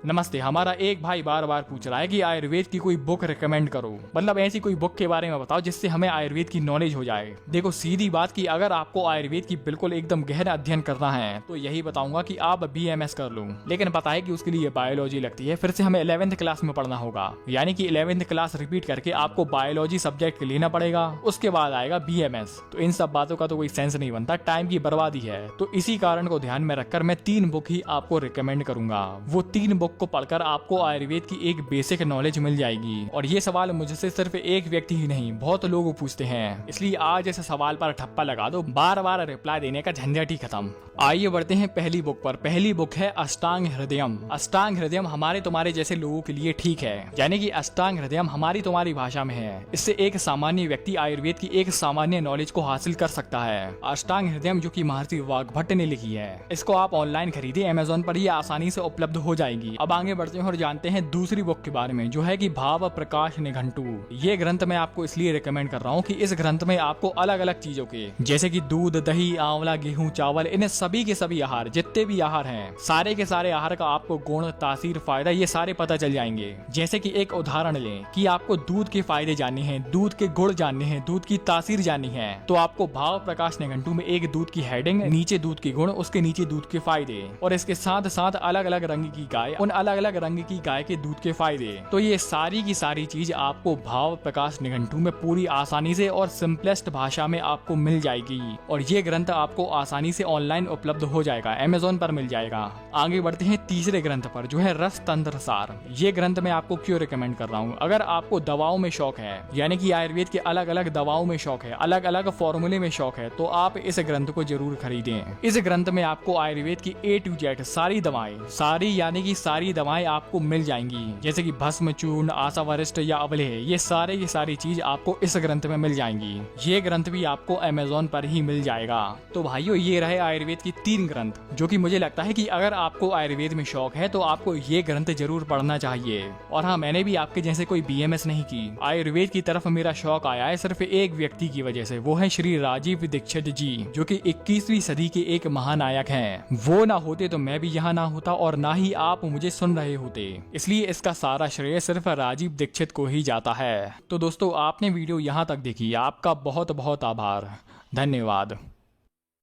नमस्ते, हमारा एक भाई बार बार पूछ रहा है कि आयुर्वेद की कोई बुक रिकमेंड करो, मतलब ऐसी कोई बुक के बारे में बताओ जिससे हमें आयुर्वेद की नॉलेज हो जाए। देखो सीधी बात कि अगर आपको आयुर्वेद की बिल्कुल एकदम गहरा अध्ययन करना है तो यही बताऊंगा कि आप BMS कर लो, लेकिन पता है कि उसके लिए बायोलॉजी लगती है, फिर से हमें 11th क्लास में पढ़ना होगा, यानी कि 11th क्लास रिपीट करके आपको बायोलॉजी सब्जेक्ट लेना पड़ेगा, उसके बाद आएगा BMS। तो इन सब बातों का तो कोई सेंस नहीं बनता, टाइम की बर्बादी है। तो इसी कारण को ध्यान में रखकर मैं 3 बुक ही आपको रिकमेंड करूंगा। वो 3 बुक को पढ़कर आपको आयुर्वेद की एक बेसिक नॉलेज मिल जाएगी। और ये सवाल मुझसे सिर्फ एक व्यक्ति ही नहीं, बहुत लोग पूछते हैं, इसलिए आज इस सवाल पर ठप्पा लगा दो, बार बार रिप्लाई देने का झंझट ही खत्म। आइए बढ़ते हैं पहली बुक पर। पहली बुक है अष्टांग हृदयम। अष्टांग हृदयम हमारे तुम्हारे जैसे लोगों के लिए ठीक है, यानी कि अष्टांग हृदयम हमारी तुम्हारी भाषा में है। इससे एक सामान्य व्यक्ति आयुर्वेद की एक सामान्य नॉलेज को हासिल कर सकता है। अष्टांग हृदयम जो कि महर्षि वाग्भट्ट ने लिखी है, इसको आप ऑनलाइन खरीदे, अमेज़न पर ये आसानी से उपलब्ध हो जाएगी। अब आगे बढ़ते हैं और जानते हैं दूसरी बुक के बारे में, जो है कि भाव प्रकाश निघंटु। ये ग्रंथ मैं आपको इसलिए रिकमेंड कर रहा हूँ कि इस ग्रंथ में आपको अलग अलग चीजों के, जैसे कि दूध, दही, आंवला, गेहूं, चावल, इन सभी के सभी आहार, जितने भी आहार हैं, सारे के सारे आहार का आपको गुण, तासीर, फायदा ये सारे पता चल जाएंगे। जैसे कि एक उदाहरण लें कि आपको दूध के फायदे जानने हैं, दूध के गुण जानने हैं, दूध की तासीर जाननी है, तो आपको भाव प्रकाश निघंटु में एक दूध की हेडिंग, नीचे दूध के गुण, उसके नीचे दूध के फायदे, और इसके साथ साथ अलग अलग रंग की गाय, उन अलग अलग रंग की गाय के दूध के फायदे। तो ये सारी की सारी चीज आपको भाव प्रकाश निघंटु में पूरी आसानी से और सिंपलेस्ट भाषा में आपको मिल जाएगी। और ये ग्रंथ आपको आसानी से ऑनलाइन उपलब्ध हो जाएगा, अमेज़न पर मिल जाएगा। आगे बढ़ते हैं तीसरे ग्रंथ पर, जो है रस तंत्र सार। ये ग्रंथ मैं आपको क्यों रिकमेंड कर रहा हूँ? अगर आपको दवाओं में शौक है, यानी कि आयुर्वेद के अलग अलग दवाओं में शौक है, अलग अलग फॉर्मूले में शौक है, तो आप इस ग्रंथ को जरूर खरीदें। इस ग्रंथ में आपको आयुर्वेद की A to Z सारी दवाएं, सारी यानी कि सारी दवाएं आपको मिल जाएंगी, जैसे कि भस्म, चूर्ण, आशावरिष्ठ या अवलेह, ये सारे की सारी चीज आपको इस ग्रंथ में मिल जाएंगी। ये ग्रंथ भी आपको अमेज़न पर ही मिल जाएगा। तो भाइयों, ये रहे आयुर्वेद की 3 ग्रंथ, जो कि मुझे लगता है कि अगर आपको आयुर्वेद में शौक है तो आपको ये ग्रंथ जरूर पढ़ना चाहिए। और हाँ, मैंने भी आपके जैसे कोई BMS नहीं की, आयुर्वेद की तरफ मेरा शौक आया है सिर्फ एक व्यक्ति की वजह से, वो है श्री राजीव दीक्षित जी, जो कि 21वीं सदी के एक महानायक हैं। वो ना होते तो मैं भी यहाँ ना होता और ना ही आप मुझे सुन रहे होते, इसलिए इसका सारा श्रेय सिर्फ राजीव दीक्षित को ही जाता है। तो दोस्तों, आपने वीडियो यहाँ तक देखी, आपका बहुत बहुत आभार, धन्यवाद।